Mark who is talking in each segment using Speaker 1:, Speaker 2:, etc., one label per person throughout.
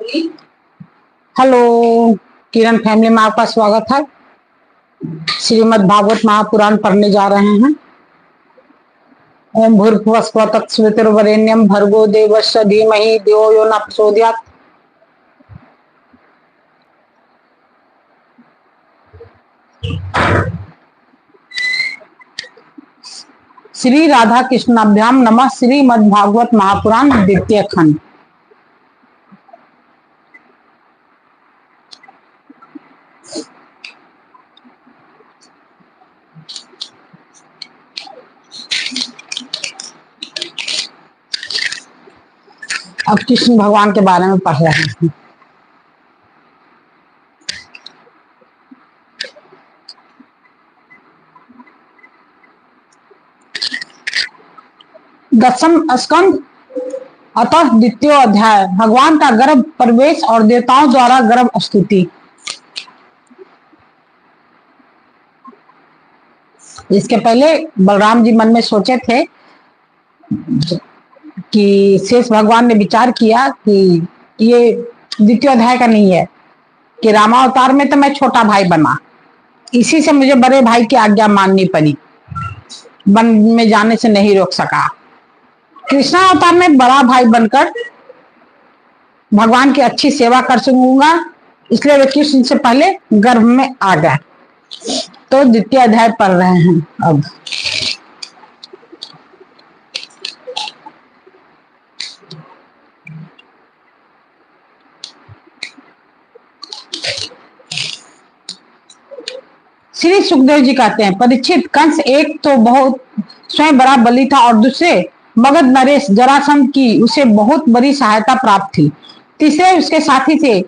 Speaker 1: Hello, किरण family में आपका स्वागत है। श्रीमद् भागवत महापुराण पढ़ने जा रहे हैं। ओम भूर्भुवः स्वः तत्सवितुर्वरेण्यं भर्गो देवस्य धीमहि धियो यो न प्रचोदयात्। श्री राधा कृष्णाभ्याम नमः। श्रीमद् भागवत महापुराण द्वितीय खंड। अब कृष्ण भगवान के बारे में पढ़ रहे हैं। दसम स्कंद अतः द्वितीय अध्याय। भगवान का गर्भ प्रवेश और देवताओं द्वारा गर्भ स्तुति। इसके पहले बलराम जी मन में सोचे थे कि शेष भगवान ने विचार किया कि ये द्वितीय अध्याय का नहीं है, कि रामावतार में तो मैं छोटा भाई बना, इसी से मुझे बड़े भाई की आज्ञा माननी पड़ी, वन में जाने से नहीं रोक सका। कृष्णा अवतार में बड़ा भाई बनकर भगवान की अच्छी सेवा कर सकूंगा, इसलिए वे कृष्ण से पहले गर्भ में आ गए। तो द्वितीय अध्याय पढ़ रहे हैं। अब श्री सुखदेव जी कहते हैं, परीक्षित, कंस एक तो बहुत स्वयं बड़ा बली था और दूसरे मगध नरेश जरासंध की उसे बहुत बड़ी सहायता प्राप्त थी। तीसरे उसके साथी थे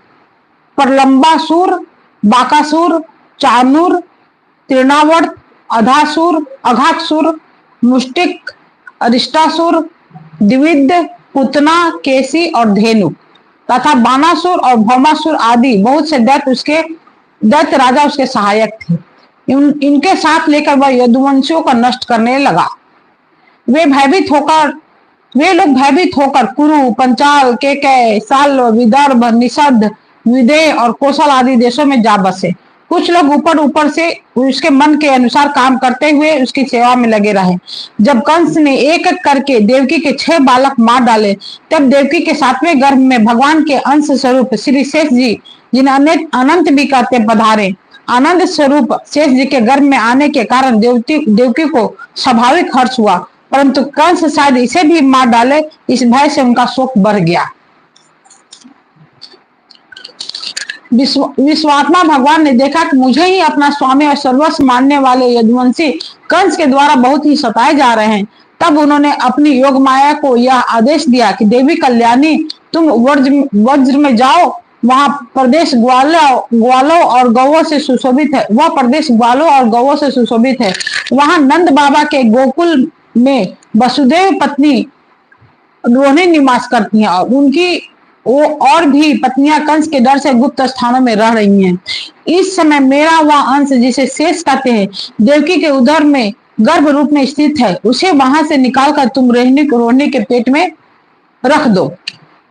Speaker 1: प्रलंबासुर, बाकासुर, चाणूर, तृणावर्त, अधासुर, अघातसुर, मुष्टिक, अरिष्टासुर, द्विविद, पुतना, केसी और धेनु तथा बानासुर और भौमासुर आदि बहुत से दैत्य राजा उसके सहायक थे। इनके साथ लेकर वह यदुवंशियों को नष्ट करने लगा। वे लोग भयभीत होकर कुरु, पंचाल, केकय, साल्व, विदर्भ, निषद, विदेह और कौशल आदि देशों में जा बसे। कुछ लोग ऊपर से उसके मन के अनुसार काम करते हुए उसकी सेवा में लगे रहे। जब कंस ने एक एक करके देवकी के 6 बालक मार डाले, तब देवकी के 7वें गर्भ में भगवान के अंश स्वरूप श्री शेष जी, जिन्हें अनंत भी कहते, पधारे। आनंद स्वरूप शेष जी के गर्भ में आने के कारण देवकी को स्वाभाविक हर्ष हुआ, परंतु कंस शायद इसे भी मार डाले, इस भय से उनका शोक बढ़ गया। विश्वात्मा भगवान ने देखा कि मुझे ही अपना स्वामी और सर्वस्व मानने वाले यदुवंशी कंस के द्वारा बहुत ही सताए जा रहे हैं। तब उन्होंने अपनी योग माया को यह आदेश दिया कि देवी कल्याणी, तुम वज्र में जाओ, वहां प्रदेश ग्वालों और गौओं से सुशोभित है। वह प्रदेश ग्वालों और गौओं से सुशोभित है। वहां नंद बाबा के गोकुल में वसुदेव पत्नी रोहिणी निवास करती हैं और उनकी और भी पत्नियां कंस के डर से गुप्त स्थानों में रह रही हैं। इस समय मेरा वह अंश, जिसे शेष कहते हैं, देवकी के उदर में गर्भ रूप में स्थित है। उसे वहां से निकालकर तुम रोहिणी के पेट में रख दो।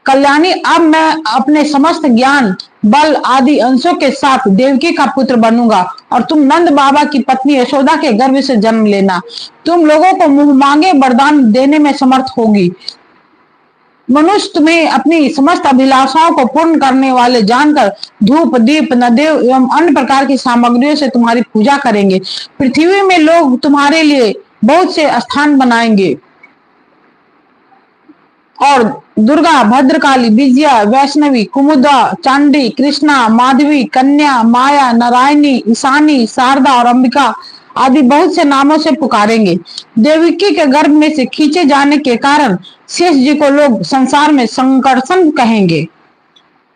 Speaker 1: कल्याणी, अब मैं अपने समस्त ज्ञान, बल आदि अंशों के साथ देवकी का पुत्र बनूंगा और तुम नंद बाबा की पत्नी यशोदा के गर्भ से जन्म लेना। तुम लोगों को मुंह मांगे वरदान देने में समर्थ होगी। मनुष्य तुम्हें अपनी समस्त अभिलाषाओं को पूर्ण करने वाले जानकर धूप, दीप, नदेव एवं अन्य प्रकार की सामग्रियों से तुम्हारी पूजा करेंगे। पृथ्वी में लोग तुम्हारे लिए बहुत से स्थान बनाएंगे और दुर्गा, भद्रकाली, विजया, वैष्णवी, कुमुदा, चांडी, कृष्णा, माधवी, कन्या, माया, नारायणी, ईशानी, शारदा और अंबिका आदि बहुत से नामों से पुकारेंगे। देवकी के गर्भ में से खींचे जाने के कारण शेष जी को लोग संसार में संकर्षण कहेंगे।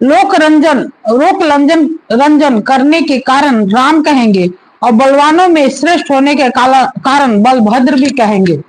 Speaker 1: लोक रंजन करने के कारण राम कहेंगे और बलवानों में श्रेष्ठ होने के कारण बलभद्र भी कहेंगे।